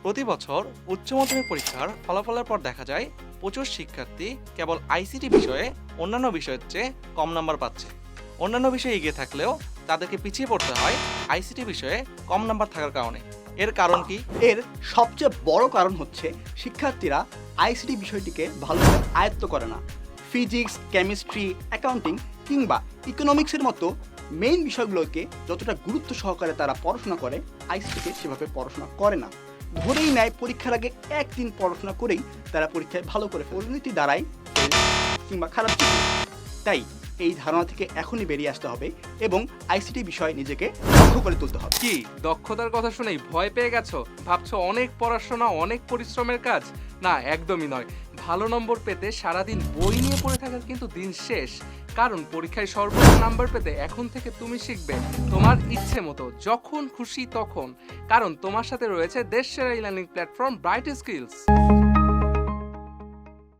প্রতি বছর উচ্চ মাধ্যমিক পরীক্ষার ফলাফলের পর দেখা যায় প্রচুর শিক্ষার্থী কেবল আইসিটি বিষয়ে অন্যান্য বিষয়ের চেয়ে কম নাম্বার পাচ্ছে। অন্যান্য বিষয়ে এগিয়ে থাকলেও তাদেরকে পিছিয়ে পড়তে হয় আইসিটি বিষয়ে কম নাম্বার থাকার কারণে। এর কারণ কি? এর সবচেয়ে বড় কারণ হচ্ছে শিক্ষার্থীরা আইসিটি বিষয়টিকে ভালোভাবে আয়ত্ত করে না। ফিজিক্স, কেমিস্ট্রি, অ্যাকাউন্টিং কিংবা ইকোনমিক্সের মতো মেইন বিষয়গুলোকে যতটা গুরুত্ব সহকারে তারা পড়াশোনা করে, আইসিটিকে সেভাবে পড়াশোনা করে না। ধরেই নেয় পরীক্ষার আগে একদিন পড়াশোনা করেই তারা পরীক্ষায় ভালো করে পরিণতি দাঁড়ায় কিংবা খারাপ কিছু। তাই এই ধারণা থেকে এখনই বেরিয়ে আসতে হবে এবং আইসিটি বিষয়ে নিজেকে দক্ষ করে তুলতে হবে। কি দক্ষতার কথা শুনেই ভয় পেয়ে গেছো? ভাবছো অনেক পড়াশোনা, অনেক পরিশ্রমের কাজ? না, একদমই নয়। ভালো নম্বর পেতে সারাদিন বই নিয়ে পড়ে থাকার কিন্তু দিন শেষ। কারণ পরীক্ষায় সর্বোচ্চ নাম্বার পেতে এখন থেকে তুমি শিখবে তোমার ইচ্ছে মতো, যখন খুশি তখন। কারণ তোমার সাথে রয়েছে দেশসেরা ই-লার্নিং প্ল্যাটফর্ম ব্রাইট স্কিলস।